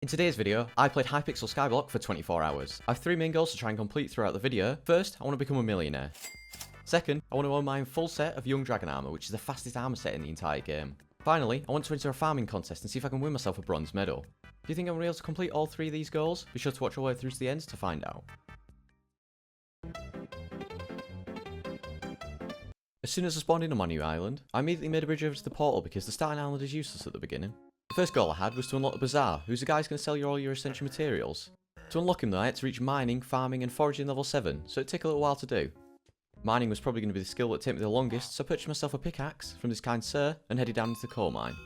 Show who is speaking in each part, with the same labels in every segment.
Speaker 1: In today's video, I played Hypixel Skyblock for 24 hours. I have 3 main goals to try and complete throughout the video. First, I want to become a millionaire. Second, I want to own my full set of Young Dragon armour, which is the fastest armour set in the entire game. Finally, I want to enter a farming contest and see if I can win myself a bronze medal. Do you think I'm going to be able to complete all 3 of these goals? Be sure to watch all the way through to the end to find out. As soon as I spawned in on my new island, I immediately made a bridge over to the portal because the starting island is useless at the beginning. The first goal I had was to unlock the bazaar, who's the guy who's going to sell you all your essential materials. To unlock him though, I had to reach mining, farming and foraging level 7, so it'd take a little while to do. Mining was probably going to be the skill that would take me the longest, so I purchased myself a pickaxe from this kind sir and headed down into the coal mine.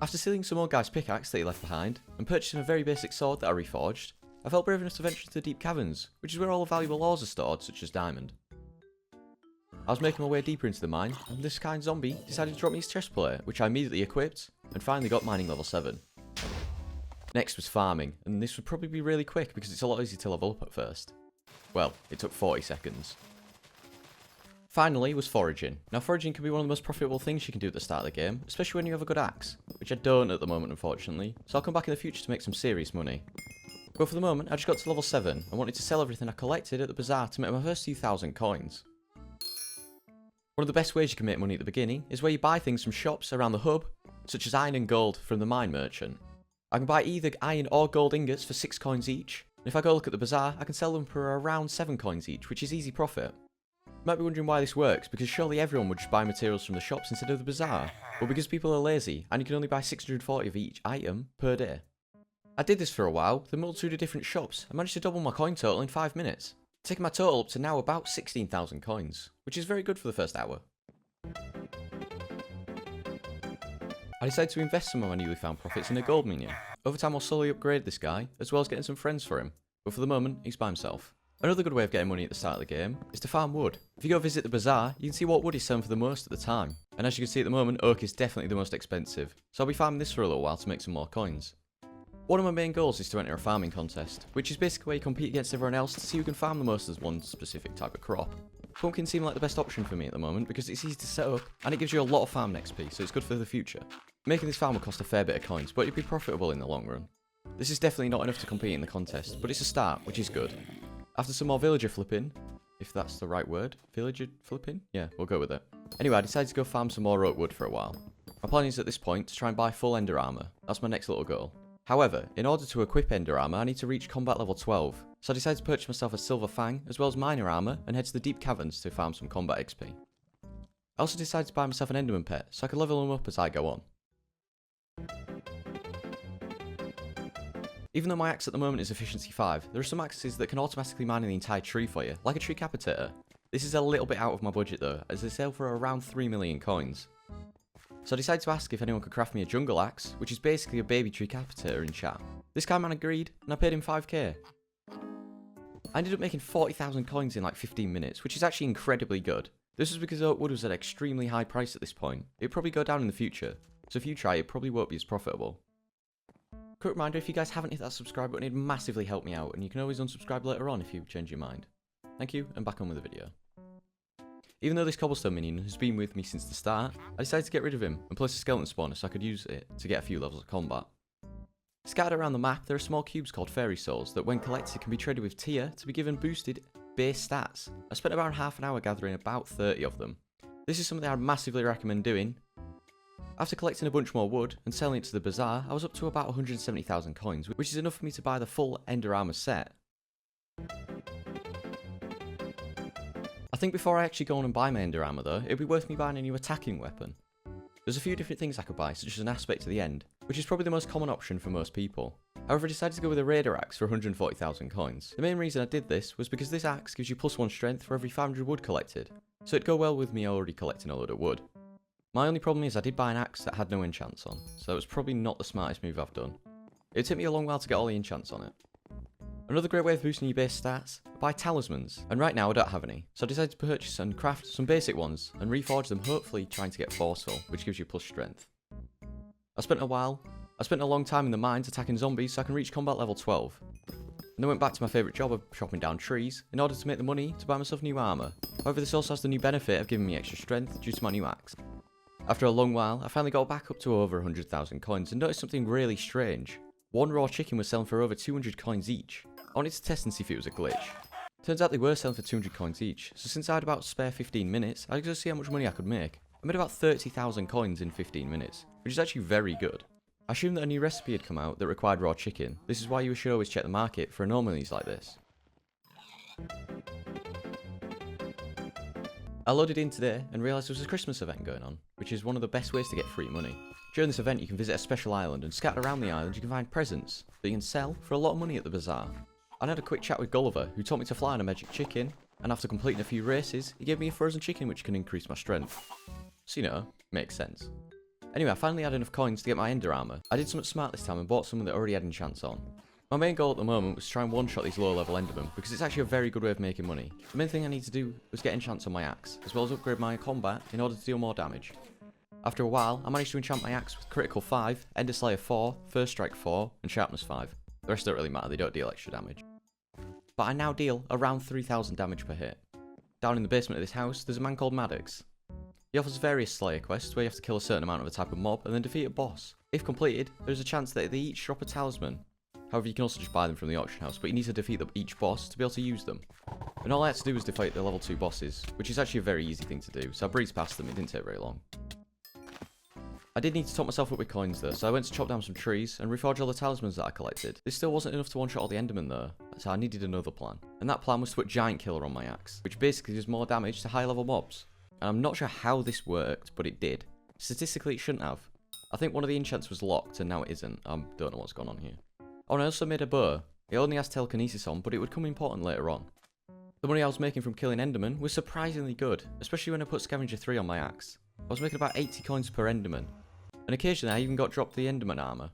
Speaker 1: After stealing some old guy's pickaxe that he left behind, and purchasing a very basic sword that I reforged, I felt brave enough to venture into the deep caverns, which is where all the valuable ores are stored, such as diamond. I was making my way deeper into the mine, and this kind zombie decided to drop me his chest plate, which I immediately equipped, and finally got mining level 7. Next was farming, and this would probably be really quick because it's a lot easier to level up at first. Well, it took 40 seconds. Finally was foraging. Now foraging can be one of the most profitable things you can do at the start of the game, especially when you have a good axe, which I don't at the moment unfortunately, so I'll come back in the future to make some serious money. But for the moment, I just got to level 7 and wanted to sell everything I collected at the bazaar to make my first few thousand coins. One of the best ways you can make money at the beginning is where you buy things from shops around the hub, such as iron and gold from the mine merchant. I can buy either iron or gold ingots for 6 coins each, and if I go look at the bazaar, I can sell them for around 7 coins each, which is easy profit. You might be wondering why this works, because surely everyone would just buy materials from the shops instead of the bazaar. Well, because people are lazy, and you can only buy 640 of each item per day. I did this for a while, with a multitude of different shops, and managed to double my coin total in 5 minutes. Taking my total up to now about 16,000 coins, which is very good for the first hour. I decided to invest some of my newly found profits in a gold minion. Over time I'll slowly upgrade this guy, as well as getting some friends for him, but for the moment he's by himself. Another good way of getting money at the start of the game is to farm wood. If you go visit the bazaar, you can see what wood is selling for the most at the time, and as you can see at the moment, oak is definitely the most expensive, so I'll be farming this for a little while to make some more coins. One of my main goals is to enter a farming contest, which is basically where you compete against everyone else to see who can farm the most as one specific type of crop. Pumpkin seemed like the best option for me at the moment because it's easy to set up and it gives you a lot of farm XP, so it's good for the future. Making this farm will cost a fair bit of coins, but it'll be profitable in the long run. This is definitely not enough to compete in the contest, but it's a start, which is good. After some more villager flipping, if that's the right word, villager flipping? Yeah, we'll go with it. Anyway, I decided to go farm some more oak wood for a while. My plan is at this point to try and buy full ender armour. That's my next little goal. However, in order to equip ender armour, I need to reach combat level 12, so I decided to purchase myself a silver fang, as well as miner armour, and head to the deep caverns to farm some combat XP. I also decided to buy myself an enderman pet, so I can level him up as I go on. Even though my axe at the moment is efficiency 5, there are some axes that can automatically mine the entire tree for you, like a tree capitator. This is a little bit out of my budget though, as they sell for around 3 million coins. So I decided to ask if anyone could craft me a jungle axe, which is basically a baby tree capitator in chat. This guy man agreed, and I paid him 5k. I ended up making 40,000 coins in like 15 minutes, which is actually incredibly good. This was because oak wood was at an extremely high price at this point. It'd probably go down in the future, so if you try it probably won't be as profitable. Quick reminder, if you guys haven't hit that subscribe button, it'd massively help me out, and you can always unsubscribe later on if you change your mind. Thank you, and back on with the video. Even though this cobblestone minion has been with me since the start, I decided to get rid of him and place a skeleton spawner so I could use it to get a few levels of combat. Scattered around the map, there are small cubes called fairy souls that when collected can be traded with tier to be given boosted base stats. I spent about half an hour gathering about 30 of them. This is something I'd massively recommend doing. After collecting a bunch more wood and selling it to the bazaar, I was up to about 170,000 coins, which is enough for me to buy the full ender armour set. I think before I actually go on and buy my ender armour though, it'd be worth me buying a new attacking weapon. There's a few different things I could buy, such as an aspect to the end, which is probably the most common option for most people. However, I decided to go with a raider axe for 140,000 coins. The main reason I did this was because this axe gives you +1 strength for every 500 wood collected, so it'd go well with me already collecting a load of wood. My only problem is I did buy an axe that had no enchants on, so that was probably not the smartest move I've done. It'd take me a long while to get all the enchants on it. Another great way of boosting your base stats, buy talismans, and right now I don't have any, so I decided to purchase and craft some basic ones, and reforge them hopefully trying to get forceful, which gives you plus strength. I spent a long time in the mines attacking zombies so I can reach combat level 12, and then went back to my favourite job of chopping down trees, in order to make the money to buy myself new armour. However, this also has the new benefit of giving me extra strength due to my new axe. After a long while, I finally got back up to over 100,000 coins and noticed something really strange. One raw chicken was selling for over 200 coins each. I wanted to test and see if it was a glitch. Turns out they were selling for 200 coins each, so since I had about spare 15 minutes, I could just see how much money I could make. I made about 30,000 coins in 15 minutes, which is actually very good. I assumed that a new recipe had come out that required raw chicken. This is why you should always check the market for anomalies like this. I loaded in today and realised there was a Christmas event going on, which is one of the best ways to get free money. During this event you can visit a special island, and scattered around the island you can find presents that you can sell for a lot of money at the bazaar. I had a quick chat with Gulliver, who taught me to fly on a magic chicken, and after completing a few races, he gave me a frozen chicken which can increase my strength. So you know, makes sense. Anyway, I finally had enough coins to get my ender armour. I did something smart this time and bought someone that already had enchants on. My main goal at the moment was to try and one-shot these lower level endermen, because it's actually a very good way of making money. The main thing I need to do was get enchants on my axe, as well as upgrade my combat in order to deal more damage. After a while, I managed to enchant my axe with critical 5, ender slayer 4, first strike 4, and sharpness 5. The rest don't really matter, they don't deal extra damage. But I now deal around 3,000 damage per hit. Down in the basement of this house, there's a man called Maddox. He offers various slayer quests where you have to kill a certain amount of a type of mob and then defeat a boss. If completed, there's a chance that they each drop a talisman. However, you can also just buy them from the auction house, but you need to defeat each boss to be able to use them. And all I had to do was defeat the level 2 bosses, which is actually a very easy thing to do, so I breezed past them, it didn't take very long. I did need to top myself up with coins though, so I went to chop down some trees and reforge all the talismans that I collected. This still wasn't enough to one-shot all the endermen though, so I needed another plan. And that plan was to put Giant Killer on my axe, which basically does more damage to high level mobs. And I'm not sure how this worked, but it did. Statistically it shouldn't have. I think one of the enchants was locked and now it isn't. I don't know what's going on here. Oh, and I also made a bow. It only has telekinesis on, but it would come important later on. The money I was making from killing endermen was surprisingly good, especially when I put Scavenger 3 on my axe. I was making about 80 coins per enderman. And occasionally I even got dropped the enderman armour.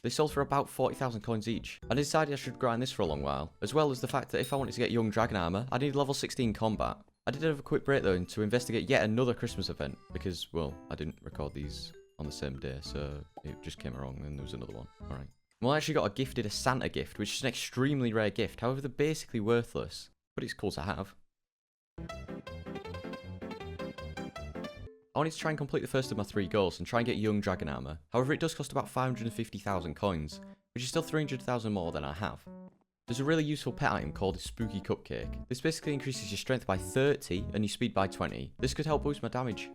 Speaker 1: They sold for about 40,000 coins each. I decided I should grind this for a long while, as well as the fact that if I wanted to get young dragon armour, I needed level 16 combat. I did have a quick break though to investigate yet another Christmas event, because, well, I didn't record these on the same day, so it just came along and there was another one. Alright. Well, I actually got gifted a Santa gift, which is an extremely rare gift, however they're basically worthless, but it's cool to have. I wanted to try and complete the first of my 3 goals and try and get young dragon armour. However, it does cost about 550,000 coins, which is still 300,000 more than I have. There's a really useful pet item called a Spooky Cupcake. This basically increases your strength by 30 and your speed by 20. This could help boost my damage.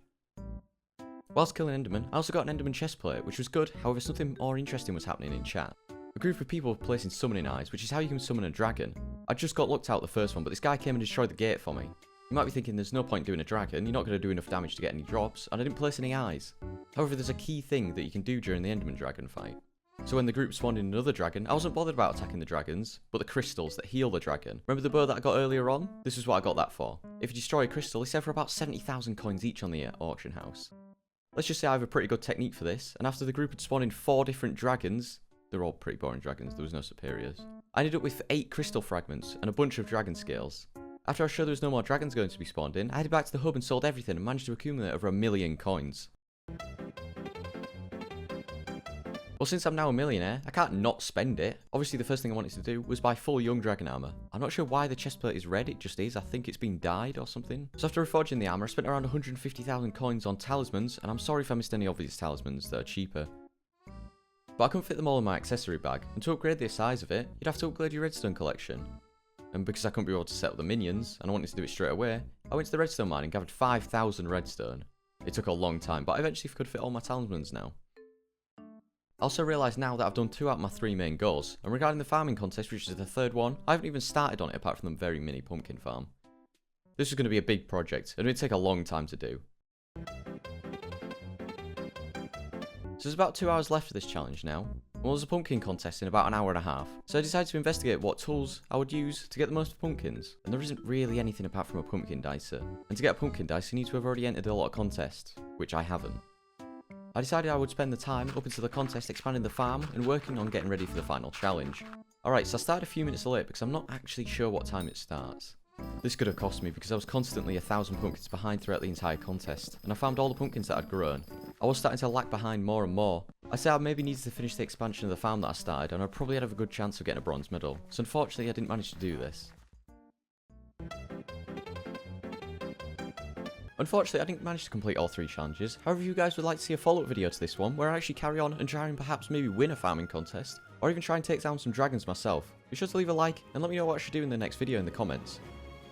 Speaker 1: Whilst killing Enderman, I also got an Enderman chestplate, which was good, however something more interesting was happening in chat. A group of people were placing summoning eyes, which is how you can summon a dragon. I just got looked out the first one, but this guy came and destroyed the gate for me. You might be thinking there's no point doing a dragon, you're not going to do enough damage to get any drops, and I didn't place any eyes. However, there's a key thing that you can do during the Enderman dragon fight. So when the group spawned in another dragon, I wasn't bothered about attacking the dragons, but the crystals that heal the dragon. Remember the bow that I got earlier on? This is what I got that for. If you destroy a crystal, they sell for about 70,000 coins each on the auction house. Let's just say I have a pretty good technique for this, and after the group had spawned in 4 different dragons, they're all pretty boring dragons, there was no superiors, I ended up with 8 crystal fragments and a bunch of dragon scales. After I was sure there was no more dragons going to be spawned in, I headed back to the hub and sold everything and managed to accumulate over 1 million coins. Well, since I'm now a millionaire, I can't not spend it. Obviously, the first thing I wanted to do was buy full young dragon armor. I'm not sure why the chestplate is red, it just is. I think it's been dyed or something. So after reforging the armor, I spent around 150,000 coins on talismans, and I'm sorry if I missed any obvious talismans that are cheaper. But I couldn't fit them all in my accessory bag, and to upgrade the size of it, you'd have to upgrade your redstone collection. And because I couldn't be able to set up the minions, and I wanted to do it straight away, I went to the redstone mine and gathered 5,000 redstone. It took a long time, but I eventually could fit all my talismans now. I also realise now that I've done 2 out of my 3 main goals, and regarding the farming contest, which is the 3rd one, I haven't even started on it apart from the very mini pumpkin farm. This is going to be a big project, and it would take a long time to do. So there's about 2 hours left of this challenge now. Well, there's a pumpkin contest in about an hour and a half, so I decided to investigate what tools I would use to get the most pumpkins, and there isn't really anything apart from a pumpkin dicer. And to get a pumpkin dice, you need to have already entered a lot of contests, which I haven't. I decided I would spend the time up into the contest expanding the farm and working on getting ready for the final challenge. Alright, so I started a few minutes late because I'm not actually sure what time it starts. This could have cost me because I was constantly 1,000 pumpkins behind throughout the entire contest, and I found all the pumpkins that I'd grown. I was starting to lag behind more and more. I said I maybe needed to finish the expansion of the farm that I started, and I probably had a good chance of getting a bronze medal, so unfortunately I didn't manage to do this. Unfortunately, I didn't manage to complete all 3 challenges. However, if you guys would like to see a follow-up video to this one, where I actually carry on and try and perhaps maybe win a farming contest, or even try and take down some dragons myself, be sure to leave a like and let me know what I should do in the next video in the comments.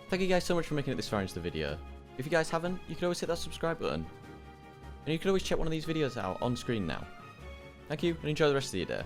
Speaker 1: Thank you guys so much for making it this far into the video. If you guys haven't, you can always hit that subscribe button. And you can always check one of these videos out on screen now. Thank you and enjoy the rest of your day.